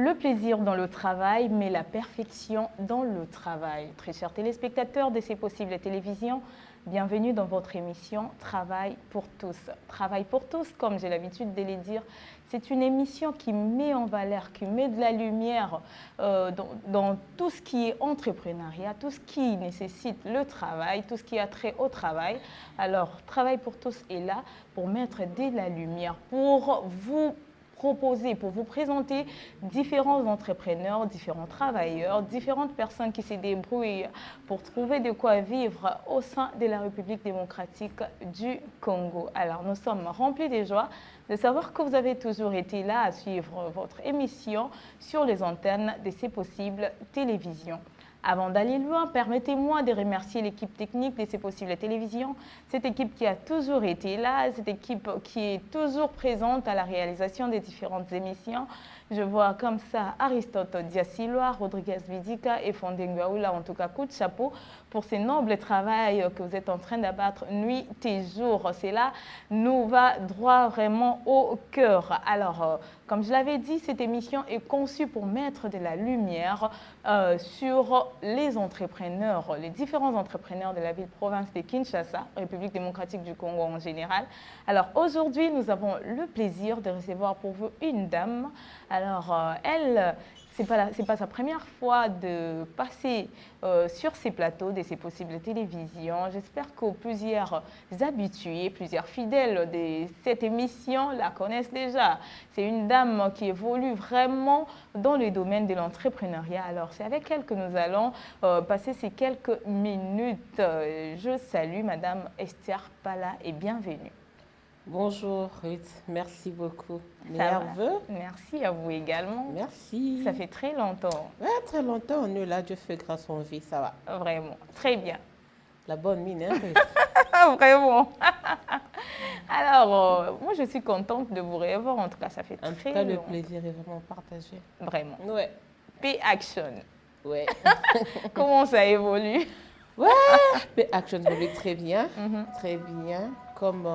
le plaisir dans le travail, mais la perfection dans le travail. Très chers téléspectateurs de C'est possible télévision, bienvenue dans votre émission Travail pour tous. Travail pour tous, comme j'ai l'habitude de le dire, c'est une émission qui met en valeur, qui met de la lumière dans tout ce qui est entrepreneuriat, tout ce qui nécessite le travail, tout ce qui a trait au travail. Alors, Travail pour tous est là pour mettre de la lumière, pour vous proposer, pour vous présenter différents entrepreneurs, différents travailleurs, différentes personnes qui se débrouillent pour trouver de quoi vivre au sein de la République démocratique du Congo. Alors, nous sommes remplis de joie de savoir que vous avez toujours été là à suivre votre émission sur les antennes de C'est possible télévision. Avant d'aller loin, permettez-moi de remercier l'équipe technique de C'est possible télévision, cette équipe qui a toujours été là, cette équipe qui est toujours présente à la réalisation des différentes émissions. Je vois comme ça Aristote Diassiloa, Rodriguez Vidika et Fondengaoula, en tout cas coup de chapeau pour ce noble travail que vous êtes en train d'abattre nuit et jour. Cela nous va droit vraiment au cœur. Alors, comme je l'avais dit, cette émission est conçue pour mettre de la lumière sur les entrepreneurs, les différents entrepreneurs de la ville-province de Kinshasa, République démocratique du Congo en général. Alors aujourd'hui, nous avons le plaisir de recevoir pour vous une dame. Alors elle, c'est pas sa première fois de passer sur ces plateaux de C'est possible télévision. J'espère que plusieurs habitués, plusieurs fidèles de cette émission la connaissent déjà. C'est une dame qui évolue vraiment dans le domaine de l'entrepreneuriat. Alors c'est avec elle que nous allons passer ces quelques minutes. Je salue Madame Esther Pala et bienvenue. Bonjour Ruth, merci beaucoup. Nerveux? Merci à vous également. Merci. Ça fait très longtemps. Ouais, très longtemps, on est là, Dieu fait grâce en vie, ça va. Vraiment, très bien. La bonne mine, hein Ruth? Vraiment. Alors, moi je suis contente de vous revoir, en tout cas ça fait très longtemps. En tout cas, le plaisir est vraiment partagé. Vraiment. Ouais. P-Action. Ouais. Comment ça évolue? Ouais, mais Action évolue très bien, très bien. Comme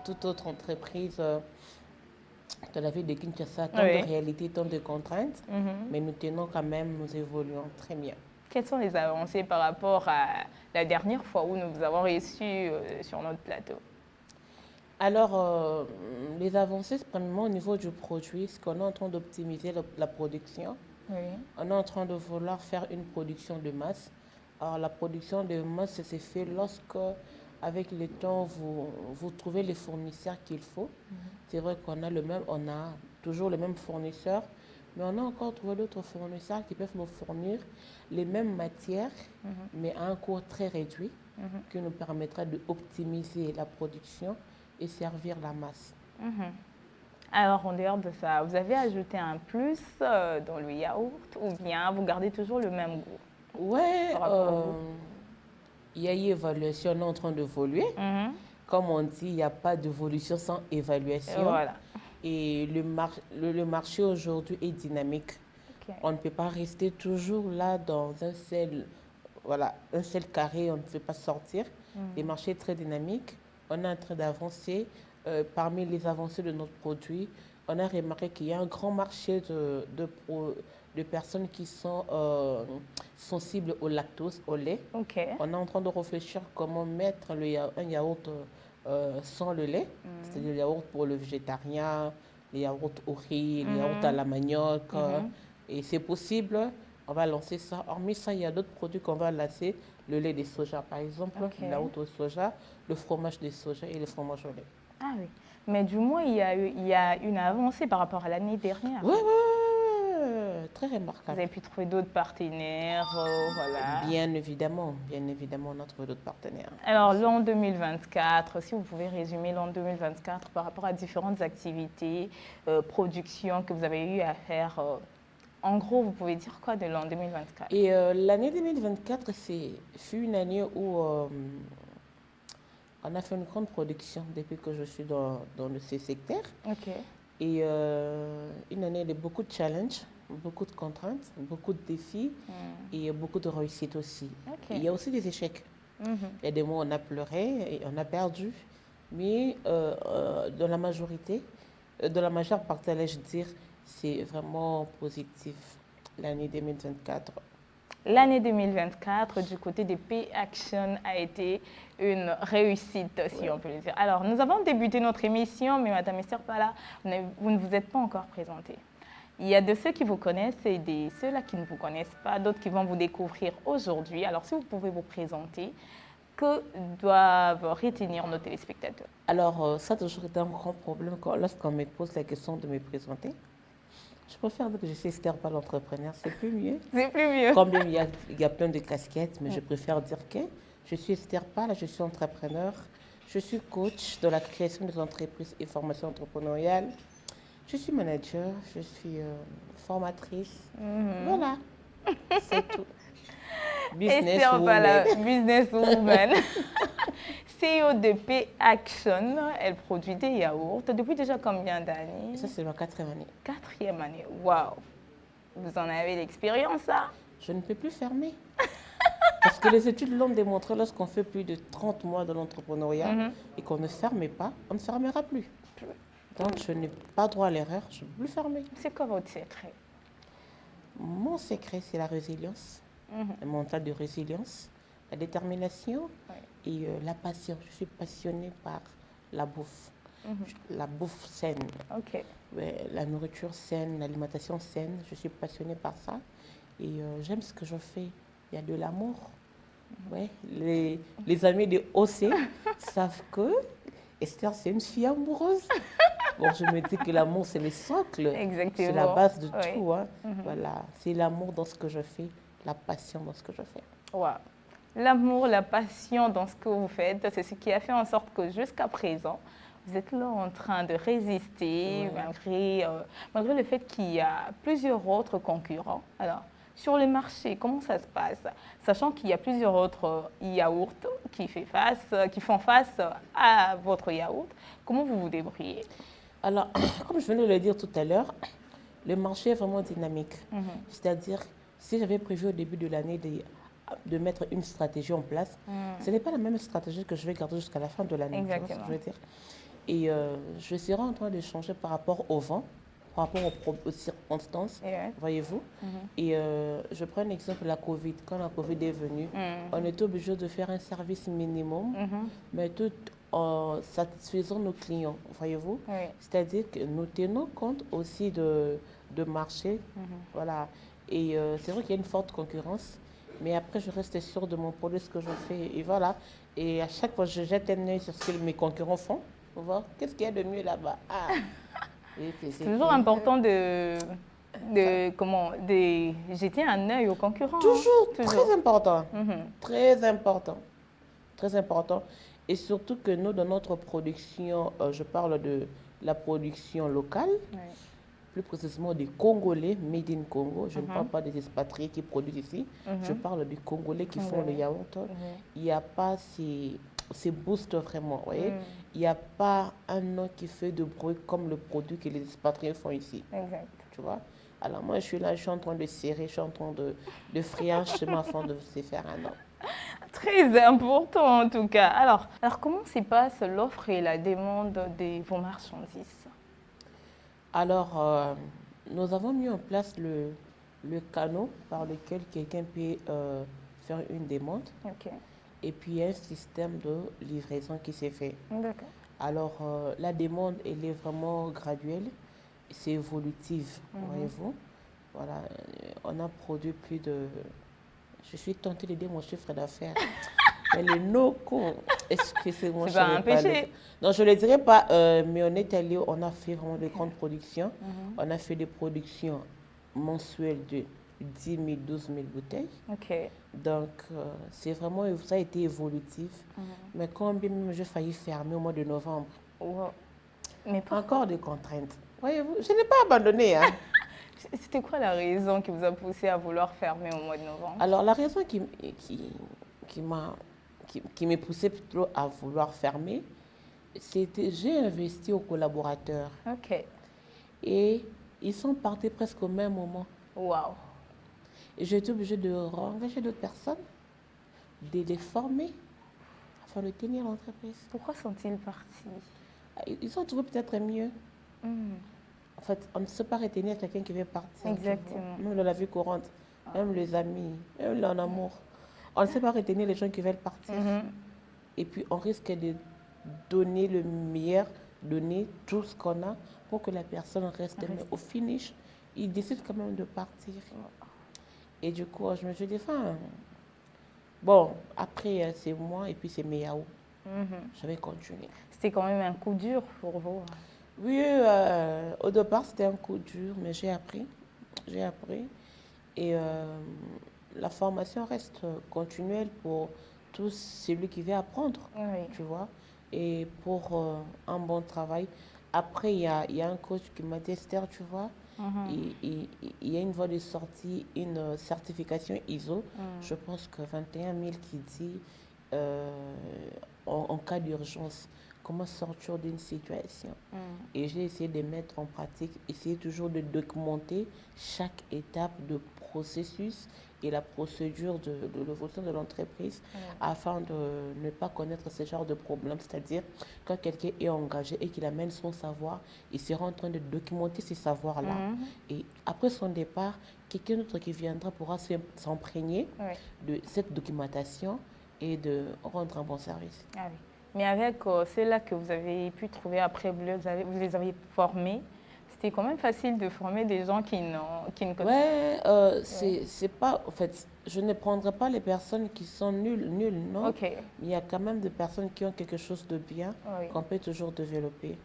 toute autre entreprise de la ville de Kinshasa, tant de réalités, tant de contraintes, mais nous tenons quand même, nous évoluons très bien. Quelles sont les avancées par rapport à la dernière fois où nous vous avons reçu sur notre plateau? Alors, les avancées, c'est premièrement au niveau du produit, parce qu'on est en train d'optimiser la production. Oui. On est en train de vouloir faire une production de masse. Alors, la production de masse, ça s'est fait lorsque, avec le temps, vous trouvez les fournisseurs qu'il faut. C'est vrai qu'on a toujours les mêmes fournisseurs, mais on a encore trouvé d'autres fournisseurs qui peuvent nous fournir les mêmes matières, mais à un coût très réduit, qui nous permettra d'optimiser la production et servir la masse. Alors, en dehors de ça, vous avez ajouté un plus dans le yaourt ou bien vous gardez toujours le même goût? Ouais, il y a une évaluation, on est en train d'évoluer. Comme on dit, il n'y a pas d'évolution sans évaluation. Voilà. Et le marché aujourd'hui est dynamique. Okay. On ne peut pas rester toujours là dans un seul carré, on ne peut pas sortir. Le marché est très dynamique. On est en train d'avancer. Parmi les avancées de notre produit, on a remarqué qu'il y a un grand marché de personnes qui sont sensibles au lactose, au lait. Okay. On est en train de réfléchir comment mettre un yaourt sans le lait, c'est-à-dire le yaourt pour le végétarien, les yaourts au riz, les yaourts à la manioc. Et c'est possible, on va lancer ça. Hormis ça, il y a d'autres produits qu'on va lancer, le lait de soja par exemple, le yaourt au soja, le fromage de soja et le fromage au lait. Ah oui, mais du moins, il y a une avancée par rapport à l'année dernière. Oui, très remarquable. Vous avez pu trouver d'autres partenaires, voilà. Bien évidemment, on a trouvé d'autres partenaires. Alors, l'an 2024, si vous pouvez résumer l'an 2024 par rapport à différentes activités, productions que vous avez eu à faire, en gros, vous pouvez dire quoi de l'an 2024? Et l'année 2024, fut une année où on a fait une grande production depuis que je suis dans ce secteur. Okay. Et une année de beaucoup de challenges, beaucoup de contraintes, beaucoup de défis et beaucoup de réussites aussi. Okay. Il y a aussi des échecs. Il y a des mois où on a pleuré et on a perdu, mais dans la majeure partie, allais-je dire, c'est vraiment positif, l'année 2024. L'année 2024 du côté des P-Action a été une réussite, si on peut le dire. Alors, nous avons débuté notre émission, mais Madame Esther Pala, vous ne vous êtes pas encore présentée. Il y a de ceux qui vous connaissent et de ceux-là qui ne vous connaissent pas, d'autres qui vont vous découvrir aujourd'hui. Alors, si vous pouvez vous présenter, que doivent retenir nos téléspectateurs? Alors, ça a toujours été un grand problème lorsqu'on me pose la question de me présenter. Je préfère dire que je suis Esther Pala, l'entrepreneur, c'est plus mieux. C'est plus mieux. Comme il y a plein de casquettes, mais je préfère dire que je suis Esther Pala, je suis entrepreneur, je suis coach de la création des entreprises et formation entrepreneuriale. Je suis manager, je suis formatrice. Voilà, c'est tout. Esther Pala, businesswoman. CEO de P-Action, elle produit des yaourts. Depuis déjà combien d'années? Ça, c'est ma 4e année. 4e année, waouh! Vous en avez l'expérience, ça? Je ne peux plus fermer. Parce que les études l'ont démontré, lorsqu'on fait plus de 30 mois de l'entrepreneuriat et qu'on ne ferme pas, on ne fermera plus. Donc, je n'ai pas droit à l'erreur, je ne peux plus fermer. C'est quoi votre secret? Mon secret, c'est la résilience, le mental de résilience, la détermination et la passion. Je suis passionnée par la bouffe, la bouffe saine, la nourriture saine, l'alimentation saine. Je suis passionnée par ça et j'aime ce que je fais. Il y a de l'amour. Ouais. Les amis de OC savent que Esther, c'est une fille amoureuse. Bon, je me dis que l'amour, c'est le socle. C'est la base de tout. Hein. Voilà. C'est l'amour dans ce que je fais, la passion dans ce que je fais. Wow. L'amour, la passion dans ce que vous faites, c'est ce qui a fait en sorte que jusqu'à présent, vous êtes là en train de résister malgré le fait qu'il y a plusieurs autres concurrents. Alors, sur le marché, comment ça se passe? Sachant qu'il y a plusieurs autres yaourts qui font face à votre yaourt, comment vous vous débrouillez? Alors, comme je venais de le dire tout à l'heure, le marché est vraiment dynamique. C'est-à-dire, si j'avais prévu au début de l'année de mettre une stratégie en place, ce n'est pas la même stratégie que je vais garder jusqu'à la fin de l'année. Exactement. Je veux dire. Et je serai en train de changer par rapport au vent, par rapport aux circonstances, voyez-vous. Et je prends un exemple, la Covid. Quand la Covid est venue, on était obligé de faire un service minimum, mais tout en satisfaisant nos clients, voyez-vous. C'est-à-dire que nous tenons compte aussi de marché. Voilà. Et c'est vrai qu'il y a une forte concurrence, mais après, je reste sûre de mon produit, ce que je fais. Et voilà. Et à chaque fois, je jette un œil sur ce que mes concurrents font pour voir qu'est-ce qu'il y a de mieux là-bas. C'est toujours important de jeter un œil aux concurrents. Toujours. Très important. Très important. Très important. Et surtout que nous, dans notre production, je parle de la production locale, plus précisément des Congolais, made in Congo. Je ne parle pas des expatriés qui produisent ici. Je parle des Congolais qui font le yaourt. Il n'y a pas ces boosts vraiment, vous voyez. Il n'y a pas un nom qui fait de bruit comme le produit que les expatriés font ici. Exact. Tu vois? Alors moi, je suis là, je suis en train de serrer, je suis en train de frayer un chemin afin de se faire un nom. Très important en tout cas. Alors comment se passe l'offre et la demande de vos marchandises? Alors, nous avons mis en place le canal par lequel quelqu'un peut faire une demande. Et puis, il y a un système de livraison qui s'est fait. D'accord. Alors, la demande, elle est vraiment graduelle. C'est évolutif, voyez-vous. Voilà, on a produit plus de... Je suis tentée de dire mon chiffre d'affaires. Mais les no-co, excusez-moi. C'est pas un péché. Non, je ne le dirais pas, mais on est allé, on a fait vraiment de grandes productions. On a fait des productions mensuelles de 10 000, 12 000 bouteilles. Donc, c'est vraiment, ça a été évolutif. Mais quand même, j'ai failli fermer au mois de novembre. Mais encore des contraintes. Voyez-vous, je n'ai pas abandonné. Hein. C'était quoi la raison qui vous a poussé à vouloir fermer au mois de novembre? Alors, la raison qui m'a poussé plutôt à vouloir fermer, c'était j'ai investi aux collaborateurs. Et ils sont partis presque au même moment. Waouh! Et j'ai été obligée de engager d'autres personnes, de les former afin de tenir l'entreprise. Pourquoi sont-ils partis? Ils ont trouvé peut-être mieux. En fait, on ne sait pas retenir quelqu'un qui veut partir. Tu vois. Exactement. Même dans la vie courante, même les amis, même en amour. On ne sait pas retenir les gens qui veulent partir. Et puis, on risque de donner le meilleur, donner tout ce qu'on a pour que la personne reste. Mais au finish, il décide quand même de partir. Et du coup, je me suis dit, enfin, bon, après, c'est moi et puis c'est mes yaourts. Je vais continuer. C'était quand même un coup dur pour vous. Oui, au départ, c'était un coup dur, mais j'ai appris. J'ai appris. Et la formation reste continuelle pour tout celui qui veut apprendre, Oui. tu vois. Et pour un bon travail. Après, il y a un coach qui m'a dit, Esther, tu vois, il y a une voie de sortie, une certification ISO. Je pense que 21 000 qui dit en cas d'urgence, comment sortir d'une situation. Et j'ai essayé de mettre en pratique, essayer toujours de documenter chaque étape de processus et la procédure de l'évolution de l'entreprise afin de ne pas connaître ce genre de problème. C'est-à-dire, quand quelqu'un est engagé et qu'il amène son savoir, il sera en train de documenter ces savoirs-là. Et après son départ, quelqu'un d'autre qui viendra pourra s'imprégner de cette documentation et de rendre un bon service. Ah oui. Mais avec ceux-là que vous avez pu trouver après, vous les avez formés, c'était quand même facile de former des gens qui ne connaissent pas. C'est pas, en fait, je ne prendrai pas les personnes qui sont nulles, non. Ok. Il y a quand même des personnes qui ont quelque chose de bien qu'on peut toujours développer.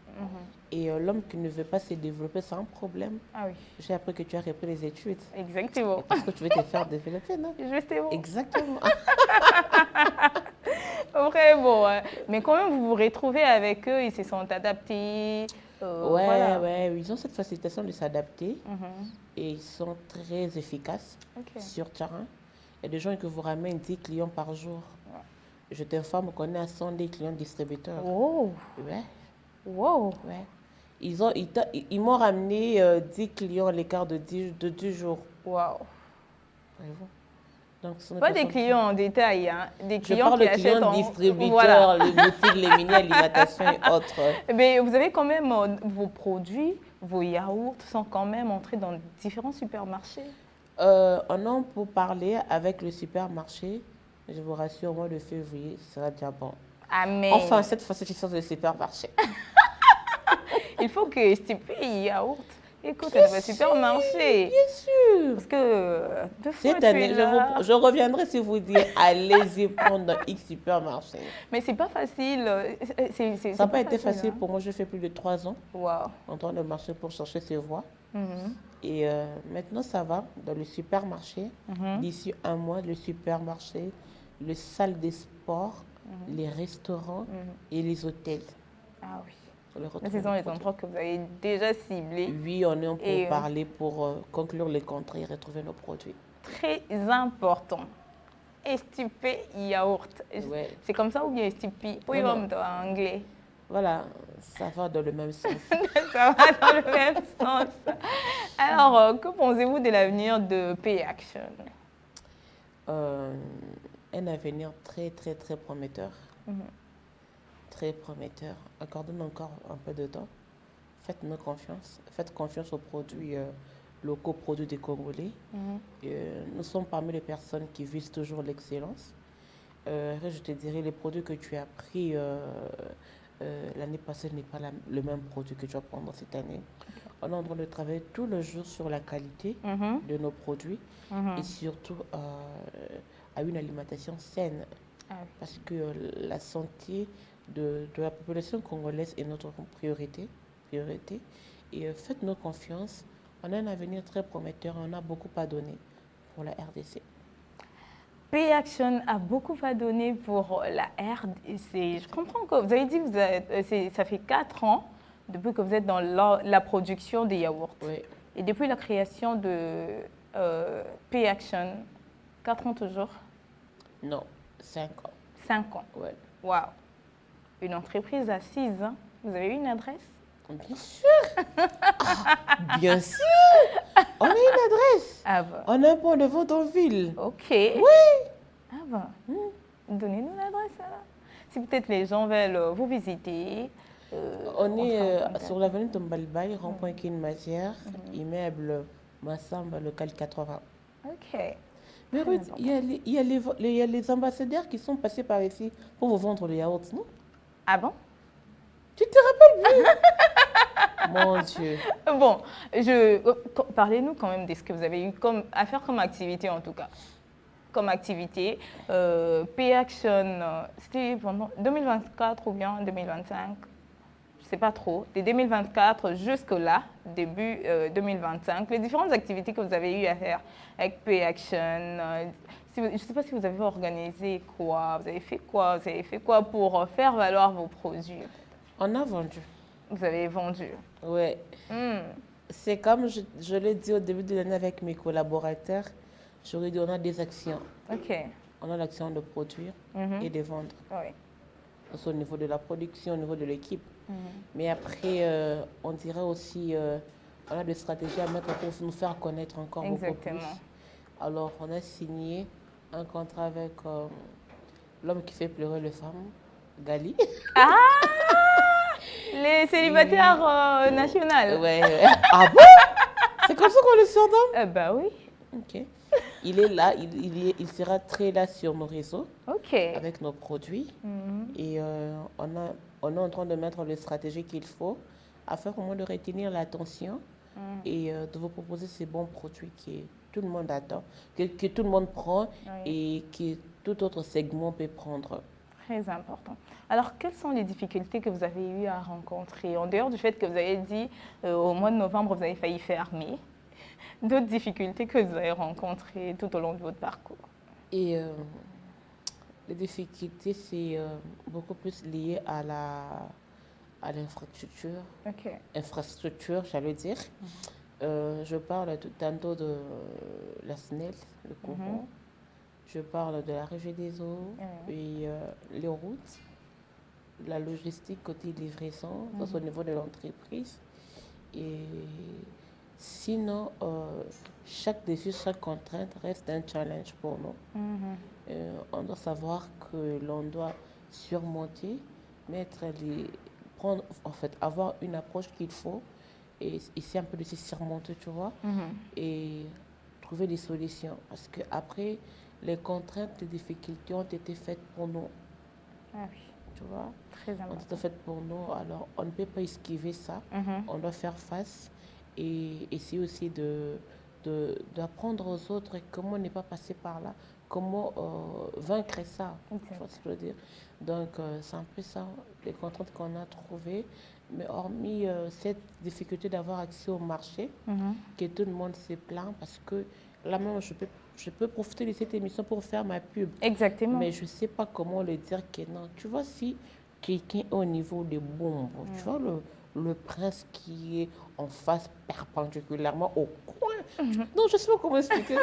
Et l'homme qui ne veut pas se développer, c'est un problème. Ah oui. J'ai appris que tu as repris les études. Exactement. Parce que tu veux te faire développer, non? Justement. Exactement. Vraiment. Mais quand même, vous vous retrouvez avec eux, ils se sont adaptés. Ouais, ils ont cette facilitation de s'adapter et ils sont très efficaces sur terrain. Il y a des gens qui vous ramènent 10 clients par jour. Je t'informe qu'on est à 110 clients distributeurs. Oh. Ouais. Wow. Ouais. Ils m'ont ramené 10 clients à l'écart de 10 jours. Wow. Voyez-vous? Donc, pas des clients en détail, hein. Des clients qui achètent en... Je parle de clients distributeurs, les boutiques, les mini-alimentations et autres. Mais vous avez quand même vos produits, vos yaourts sont quand même entrés dans différents supermarchés. On en peut parler avec le supermarché. Je vous rassure, au mois de février, ce sera déjà bon. Amen. Enfin, cette fois-ci, je sors du supermarché. Il faut que Stipi Yaourt écoute le supermarché. Bien sûr. Parce que cette année, je reviendrai si vous dites allez-y prendre dans X supermarché. Mais c'est pas facile. Ça n'a pas été facile pour moi. Je fais plus de 3 ans en train de marcher pour chercher ces voies. Et maintenant, ça va dans le supermarché. D'ici un mois, le supermarché, les salles de sport, les restaurants et les hôtels. Ah oui. Ce sont les endroits que vous avez déjà ciblés. Oui, on est en pour parler pour conclure les contrats et retrouver nos produits. Très important. Estipé Yaourt. Ouais. C'est comme ça ou bien Estipé? Oui, en anglais. Voilà, ça va dans le même sens. Ça va dans le même sens. Alors, que pensez-vous de l'avenir de P-Action? Un avenir très, très, très prometteur. Très prometteur. Accordons encore un peu de temps. Faites-nous confiance. Faites confiance aux produits locaux, produits des Congolais. Nous sommes parmi les personnes qui visent toujours l'excellence. Je te dirais, les produits que tu as pris l'année passée n'est pas le même produit que tu vas prendre cette année. On est en train de travailler tous les jours sur la qualité de nos produits et surtout à une alimentation saine. Parce que la santé de la population congolaise est notre priorité. Et faites-nous confiance. On a un avenir très prometteur. On a beaucoup à donner pour la RDC. P-Action a beaucoup à donner pour la RDC. Je comprends que vous avez dit que ça fait 4 ans depuis que vous êtes dans la production des yaourts. Oui. Et depuis la création de P-Action, 4 ans toujours? Non, 5 ans. 5 ans? Oui. Waouh! Une entreprise à 6 ans. Vous avez une adresse? Bien sûr. Bien sûr. On a une adresse. Ah bah. On a un point de vente en ville. Ok. Oui. Ah bah. Donnez-nous l'adresse alors. Si peut-être les gens veulent vous visiter, On est entre en sur l'avenue Tombalbaye, rond-point King Matière, immeuble Massamba, local 80. Ok. Mais Très Ruth, important. il y a les ambassadeurs qui sont passés par ici pour vous vendre les yaourts, non? Ah bon? Tu te rappelles? Mon Dieu. Bon, parlez-nous quand même de ce que vous avez eu à faire comme activité en tout cas. Comme activité, P-Action, c'était pendant 2024 ou bien 2025? Je ne sais pas trop. De 2024 jusque-là, début 2025, les différentes activités que vous avez eu à faire avec P-Action, je ne sais pas si vous avez organisé quoi, vous avez fait quoi pour faire valoir vos produits. On a vendu. Vous avez vendu. Ouais. C'est comme je l'ai dit au début de l'année avec mes collaborateurs, j'aurais dit on a des actions. Ok. On a l'action de produire et de vendre. Oui. Au niveau de la production, au niveau de l'équipe. Mais après, on dirait aussi, on a des stratégies à mettre pour nous faire connaître encore beaucoup plus. Alors, on a signé un contrat avec l'homme qui fait pleurer les femmes, Gali. Ah! Les célibataires nationaux. Ouais. Ah bon? C'est comme ça qu'on le surnomme? Bah oui. Ok. Il est là, il sera très là sur nos réseaux. Ok. Avec nos produits. Et on est en train de mettre les stratégies qu'il faut afin au moins de retenir l'attention et de vous proposer ces bons produits que tout le monde attend, que tout le monde prend et que tout autre segment peut prendre. Très important. Alors, quelles sont les difficultés que vous avez eu à rencontrer? En dehors du fait que vous avez dit au mois de novembre, vous avez failli fermer, d'autres difficultés que vous avez rencontrées tout au long de votre parcours? Et les difficultés, c'est beaucoup plus lié à l'infrastructure. Ok. Infrastructure, j'allais dire. Je parle tantôt de la SNEL, le courant. Je parle de la régie des eaux et les routes, la logistique côté livraison, au niveau de l'entreprise. Et sinon, chaque défi, chaque contrainte reste un challenge pour nous. On doit savoir que l'on doit surmonter, avoir une approche qu'il faut et essayer un peu de se surmonter, tu vois, et trouver des solutions. Parce qu'après, les contraintes, les difficultés ont été faites pour nous. Ah oui. Tu vois, très important. Ont été faites pour nous, alors on ne peut pas esquiver ça. On doit faire face et essayer aussi d'apprendre aux autres comment ne pas passer par là, comment vaincre ça. Tu vois ce que je veux dire? Donc, c'est un peu ça, les contraintes qu'on a trouvées. Mais hormis cette difficulté d'avoir accès au marché, que tout le monde se plaint parce que là même, je peux profiter de cette émission pour faire ma pub. Exactement. Mais je ne sais pas comment le dire que non. Tu vois, si quelqu'un est au niveau des bombes, tu vois, le prince qui est en face perpendiculairement au coin. Non, je ne sais pas comment expliquer.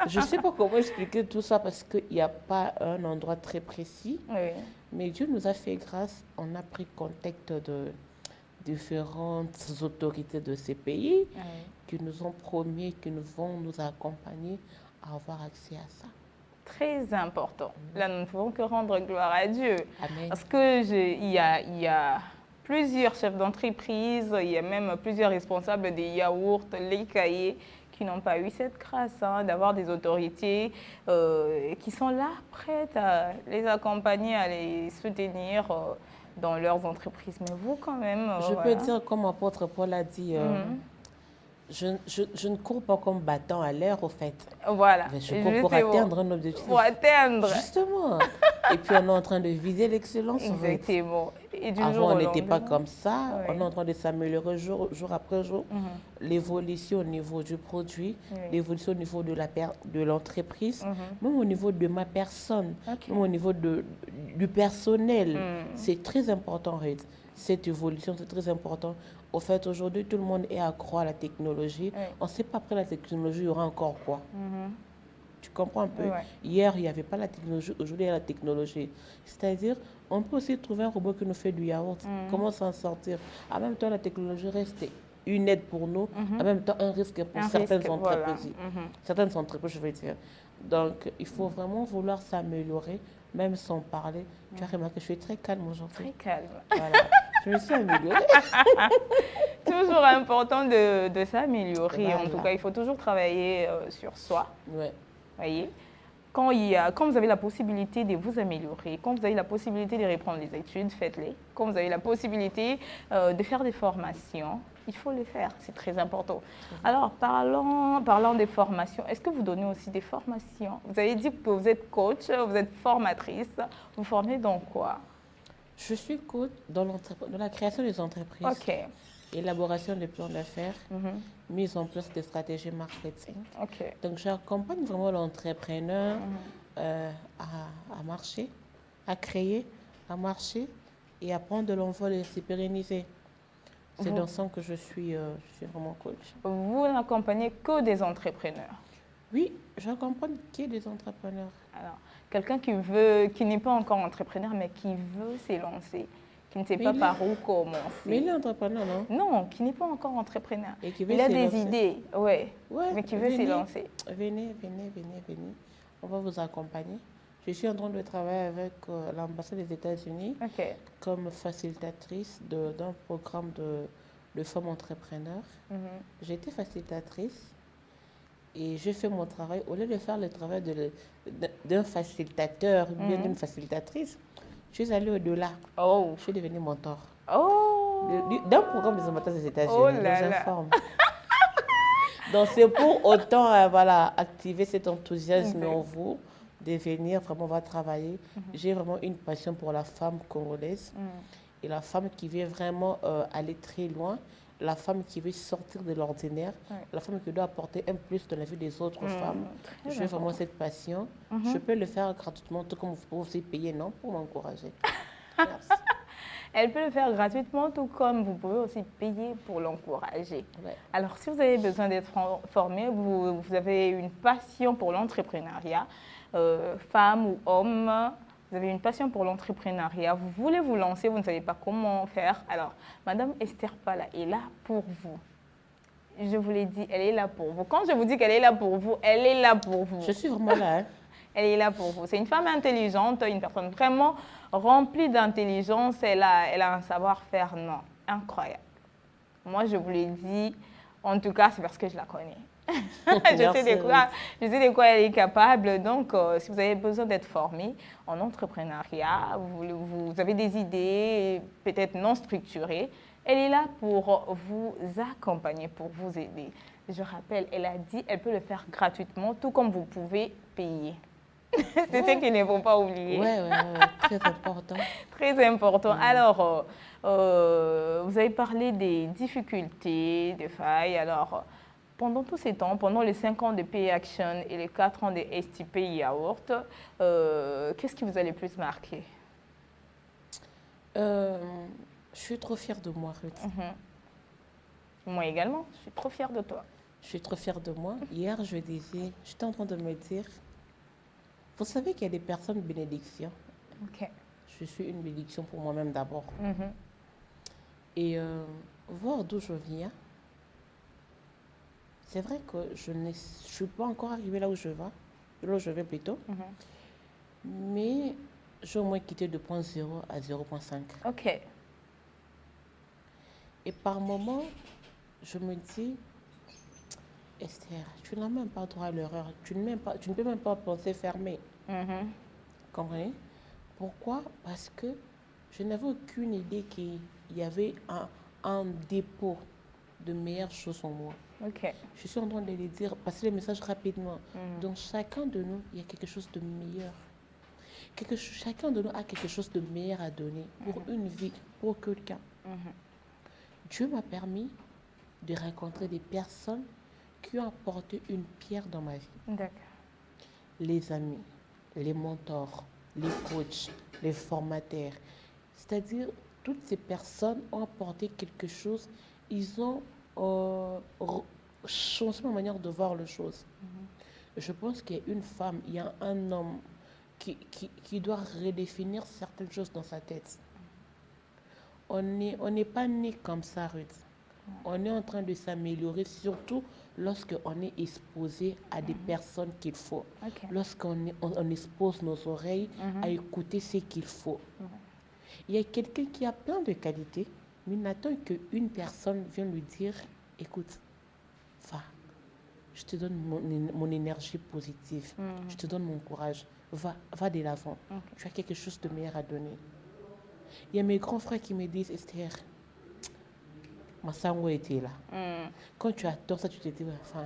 Je ne sais pas comment expliquer tout ça parce qu'il n'y a pas un endroit très précis. Oui. Mais Dieu nous a fait grâce. On a pris contact de différentes autorités de ces pays qui nous ont promis qu'ils vont nous accompagner à avoir accès à ça. Très important. Là, nous ne pouvons que rendre gloire à Dieu. Amen. Parce qu'il y a plusieurs chefs d'entreprise, il y a même plusieurs responsables des yaourts, les cahiers, qui n'ont pas eu cette grâce d'avoir des autorités qui sont là, prêtes à les accompagner, à les soutenir dans leurs entreprises. Mais vous, quand même... Je peux dire, comme apôtre Paul a dit, je ne cours pas comme battant à l'air, au fait. Voilà. Mais je cours pour atteindre un objectif. Pour atteindre. Justement. Et puis, on est en train de viser l'excellence. Exactement. Et du Avant, on n'était pas comme ça. Oui. On est en train de s'améliorer jour après jour. L'évolution au niveau du produit, l'évolution au niveau de l'entreprise, même au niveau de ma personne, même au niveau du personnel. C'est très important, Red. Cette évolution, c'est très important. Au fait, aujourd'hui, tout le monde est accro à la technologie. On ne sait pas après la technologie, il y aura encore quoi. Tu comprends un peu? Hier, il n'y avait pas la technologie. Aujourd'hui, il y a la technologie. C'est-à-dire, on peut aussi trouver un robot qui nous fait du yaourt. Comment s'en sortir? En même temps, la technologie reste une aide pour nous. En même temps, un risque pour certaines entreprises. Certaines entreprises, je veux dire. Donc, il faut vraiment vouloir s'améliorer, même sans parler. Tu as remarqué, je suis très calme aujourd'hui. Très calme. Voilà. Je me suis améliorée. Toujours important de s'améliorer. Voilà. En tout cas, il faut toujours travailler sur soi. Ouais. Voyez, quand vous avez la possibilité de vous améliorer, quand vous avez la possibilité de reprendre les études, faites-les. Quand vous avez la possibilité de faire des formations, il faut les faire, c'est très important. Alors, parlant des formations, est-ce que vous donnez aussi des formations? Vous avez dit que vous êtes coach, vous êtes formatrice. Vous formez dans quoi? Je suis coach dans la création des entreprises, Ok. élaboration des plans d'affaires, Mhm. mise en place des stratégies marketing. Ok. Donc, j'accompagne vraiment l'entrepreneur à marcher, à créer, à marcher et à prendre de l'envol et s'y pérenniser. C'est dans ça que je suis vraiment coach. Vous n'accompagnez que des entrepreneurs. Oui, j'accompagne qui des entrepreneurs. Alors, quelqu'un qui n'est pas encore entrepreneur, mais qui veut s'élancer, qui ne sait pas par où commencer. Mais il est entrepreneur, non? Non, qui n'est pas encore entrepreneur. Et qui veut Il a des s'élancer. idées, ouais, Ouais, mais qui veut s'élancer. Venez. On va vous accompagner. Je suis en train de travailler avec l'ambassade des États-Unis Ok. comme facilitatrice d'un programme de femmes entrepreneurs. Mhm. J'ai été facilitatrice et j'ai fait mon travail. Au lieu de faire le travail d'un facilitateur ou bien d'une facilitatrice, je suis allée au-delà. Oh. Je suis devenue mentor. Oh. D'un programme des ambassadeurs des États-Unis. Oh Je là vous là. informe. Donc, c'est pour autant activer cet enthousiasme en vous, de venir vraiment va travailler. J'ai vraiment une passion pour la femme congolaise et la femme qui veut vraiment aller très loin, la femme qui veut sortir de l'ordinaire, la femme qui doit apporter un plus dans la vie des autres femmes. J'ai vraiment cette passion. Je peux le faire gratuitement, tout comme vous pouvez aussi payer, non, pour m'encourager. Merci. Elle peut le faire gratuitement, tout comme vous pouvez aussi payer pour l'encourager. Ouais. Alors, si vous avez besoin d'être formé, vous avez une passion pour l'entrepreneuriat, femme ou homme, vous avez une passion pour l'entrepreneuriat, vous voulez vous lancer, vous ne savez pas comment faire. Alors, Madame Esther Pala est là pour vous. Je vous l'ai dit, elle est là pour vous. Quand je vous dis qu'elle est là pour vous, elle est là pour vous. Je suis vraiment là. Hein. Elle est là pour vous. C'est une femme intelligente, une personne vraiment remplie d'intelligence. Elle a un savoir-faire, non, incroyable. Moi, je vous l'ai dit, en tout cas, c'est parce que je la connais. je sais de quoi elle est capable. Donc, si vous avez besoin d'être formé en entrepreneuriat, vous avez des idées peut-être non structurées, elle est là pour vous accompagner, pour vous aider. Je rappelle, elle a dit qu'elle peut le faire gratuitement, tout comme vous pouvez payer. C'est ce qu'il ne faut pas oublier. Ouais, très important. Très important. Alors, vous avez parlé des difficultés, des failles. Alors, pendant tous ces temps, pendant les 5 ans de Pay Action et les 4 ans de STP Yaourt, qu'est-ce qui vous a le plus marqué? Je suis trop fière de moi, Ruth. Moi également, je suis trop fière de toi. Je suis trop fière de moi. Hier, j'étais en train de me dire, vous savez qu'il y a des personnes bénédictions. Ok. Je suis une bénédiction pour moi-même d'abord. Et voir d'où je viens, c'est vrai que je ne suis pas encore arrivée là où je vais plutôt. Mais j'ai au moins quitté de 0.0 à 0.5. Ok. Et par moment, je me dis, Esther, tu n'as même pas droit à l'erreur. Tu ne peux même pas penser fermer. Comprenez? Pourquoi? Parce que je n'avais aucune idée qu'il y avait un dépôt de meilleures choses en moi. Ok. Je suis en train de les dire, passer les messages rapidement. Donc chacun de nous, il y a quelque chose de meilleur. Chacun de nous a quelque chose de meilleur à donner pour une vie, pour quelqu'un. Dieu m'a permis de rencontrer des personnes qui ont apporté une pierre dans ma vie. D'accord. Les amis, les mentors, les coachs, les formateurs. C'est-à-dire, toutes ces personnes ont apporté quelque chose. Ils ont changé ma manière de voir les choses. Je pense qu'il y a une femme, il y a un homme qui doit redéfinir certaines choses dans sa tête. On n'est pas né comme ça, Ruth. On est en train de s'améliorer, surtout lorsqu'on est exposé à des personnes qu'il faut. Okay. Lorsqu'on on expose nos oreilles à écouter ce qu'il faut. Il y a quelqu'un qui a plein de qualités, mais il n'attend qu'une personne vienne lui dire, écoute, va, je te donne mon énergie positive, je te donne mon courage, va de l'avant, tu as quelque chose de meilleur à donner. Il y a mes grands frères qui me disent, Esther, ma sango était là. Quand tu attends ça, tu te dis, enfin,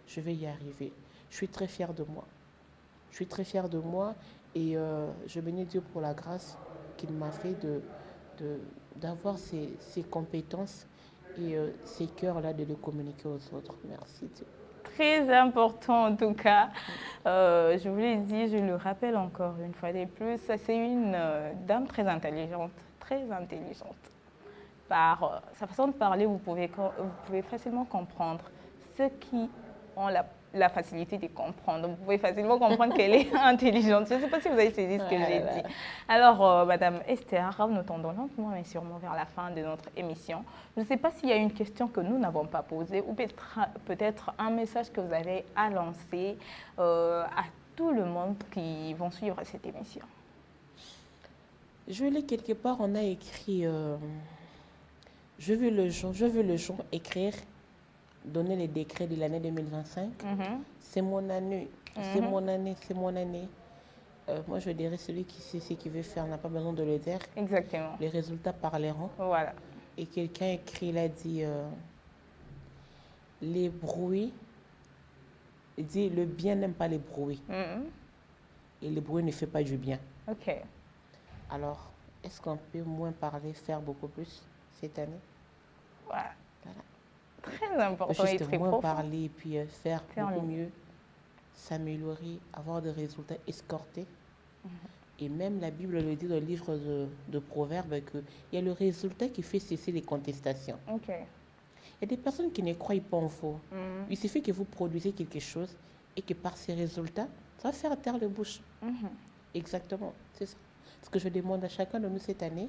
je vais y arriver. Je suis très fière de moi. Je suis très fière de moi et je bénis Dieu pour la grâce qu'il m'a fait d'avoir ces compétences et ces cœurs-là de les communiquer aux autres. Merci Dieu. Très important en tout cas. Je vous l'ai dit, je le rappelle encore une fois de plus, c'est une dame très intelligente, très intelligente. Par sa façon de parler, vous pouvez facilement comprendre ceux qui ont la facilité de comprendre. Vous pouvez facilement comprendre qu'elle est intelligente. Je ne sais pas si vous avez saisi ce que j'ai dit. Alors, Madame Esther, nous tendons lentement mais sûrement vers la fin de notre émission. Je ne sais pas s'il y a une question que nous n'avons pas posée ou peut-être un message que vous avez à lancer à tout le monde qui vont suivre cette émission. Je l'ai quelque part, on a écrit... Je veux le jour écrire, donner les décrets de l'année 2025. C'est mon année, c'est mon année, c'est mon année. Moi, je dirais celui qui sait ce qu'il veut faire n'a pas besoin de le dire. Exactement. Les résultats parleront. Voilà. Et quelqu'un écrit, il a dit, les bruits, il dit, le bien n'aime pas les bruits. Et le bruit ne fait pas du bien. Ok. Alors, est-ce qu'on peut moins parler, faire beaucoup plus cette année? Voilà. Très important et juste très moins profond. parler et puis faire beaucoup mieux, s'améliorer, avoir des résultats escortés. Et même la Bible le dit dans le livre de Proverbes qu'il y a le résultat qui fait cesser les contestations. Ok. Il y a des personnes qui ne croient pas en vous. Il suffit que vous produisez quelque chose et que par ces résultats, ça va faire taire le bouche. Exactement, c'est ça. Ce que je demande à chacun de nous cette année.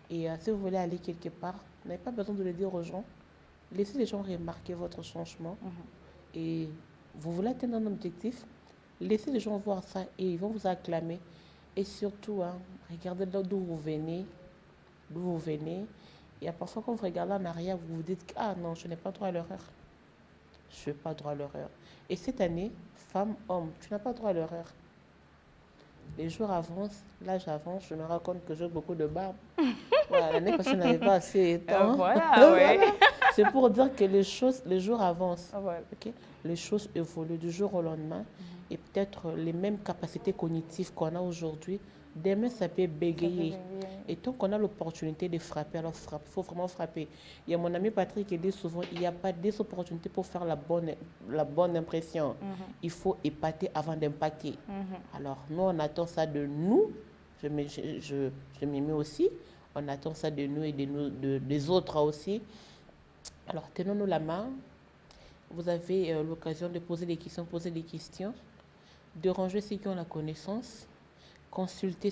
Et si vous voulez aller quelque part, vous n'avez pas besoin de le dire aux gens. Laissez les gens remarquer votre changement. Et vous voulez atteindre un objectif, laissez les gens voir ça et ils vont vous acclamer. Et surtout, regardez d'où vous venez. D'où vous venez. Et parfois, quand vous regardez en arrière, vous vous dites, ah non, je n'ai pas droit à l'erreur. Je n'ai pas droit à l'erreur. Et cette année, femme, homme, tu n'as pas droit à l'erreur. Les jours avancent, l'âge avance, je me rends compte que j'ai beaucoup de barbe. Voilà, l'année passée, je n'avais pas assez de temps. Voilà, oui. C'est pour dire que les jours avancent. Voilà. Okay? Les choses évoluent du jour au lendemain. Et peut-être les mêmes capacités cognitives qu'on a aujourd'hui, demain, ça peut bégayer. Et tant qu'on a l'opportunité de frapper, alors frappe. Il faut vraiment frapper. Il y a mon ami Patrick qui dit souvent, il n'y a pas des opportunités pour faire la bonne impression. Il faut épater avant d'impacter. Alors, nous, on attend ça de nous. Je m'y mets aussi. On attend ça de nous et des autres aussi. Alors, tenons-nous la main. Vous avez l'occasion de poser des questions, de ranger ceux qui ont la connaissance, consulter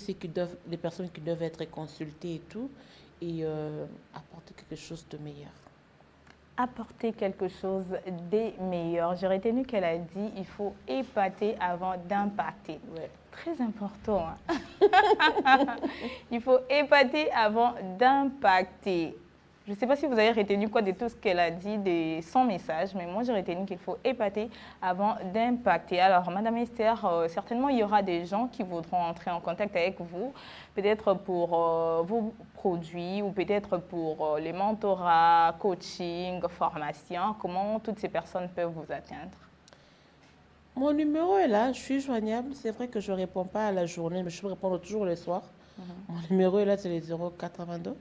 les personnes qui doivent être consultées et tout, et apporter quelque chose de meilleur. Apporter quelque chose de meilleur. J'ai retenu qu'elle a dit il faut épater avant d'impacter. Ouais. Très important. Il faut épater avant d'impacter. Je ne sais pas si vous avez retenu quoi de tout ce qu'elle a dit de son message, mais moi j'ai retenu qu'il faut épater avant d'impacter. Alors, Madame Esther, certainement il y aura des gens qui voudront entrer en contact avec vous, peut-être pour vos produits ou peut-être pour les mentorats, coaching, formation. Comment toutes ces personnes peuvent vous atteindre? Mon numéro est là, je suis joignable. C'est vrai que je ne réponds pas à la journée, mais je peux répondre toujours le soir. Mon numéro est là, c'est le 082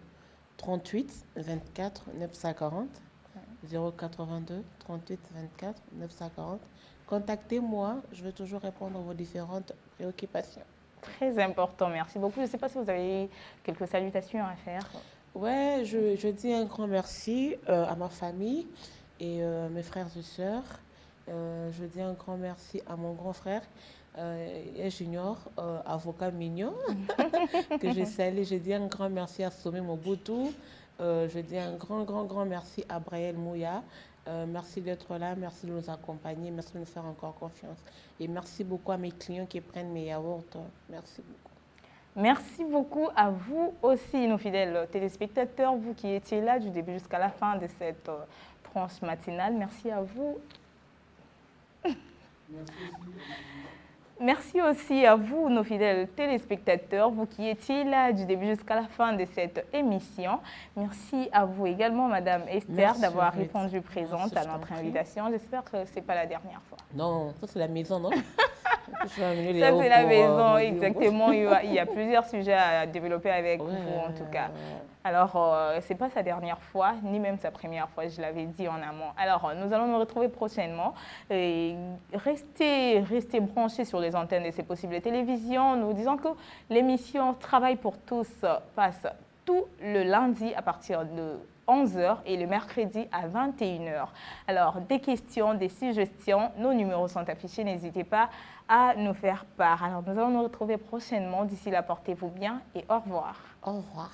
38 24 940. 082 38 24 940. Contactez-moi, je vais toujours répondre à vos différentes préoccupations. Très important, merci beaucoup. Je ne sais pas si vous avez quelques salutations à faire. Ouais, je dis un grand merci à ma famille et mes frères et sœurs. Je dis un grand merci à mon grand frère, Junior, avocat mignon, que je salue. Je dis un grand merci à Somé Mobutu. Je dis un grand merci à Braël Mouya. Merci d'être là, merci de nous accompagner, merci de nous faire encore confiance. Et merci beaucoup à mes clients qui prennent mes yaourts. Merci beaucoup. Merci beaucoup à vous aussi, nos fidèles téléspectateurs, vous qui étiez là du début jusqu'à la fin de cette tranche matinale. Merci à vous. Merci aussi à vous, nos fidèles téléspectateurs, vous qui étiez là du début jusqu'à la fin de cette émission. Merci à vous également, Madame Esther, d'avoir répondu présente à notre invitation. J'espère que ce n'est pas la dernière fois. Non, ça c'est la maison, non? Ça, c'est la maison, exactement. Il y a plusieurs sujets à développer avec vous, en tout cas. Alors, ce n'est pas sa dernière fois, ni même sa première fois, je l'avais dit en amont. Alors, nous allons nous retrouver prochainement. Et restez branchés sur les antennes de C'est possible télévision. Nous disons que l'émission Travail pour tous passe tout le lundi à partir de 11h et le mercredi à 21h. Alors, des questions, des suggestions, nos numéros sont affichés, n'hésitez pas à nous faire part. Alors, nous allons nous retrouver prochainement. D'ici là, portez-vous bien et au revoir. Au revoir.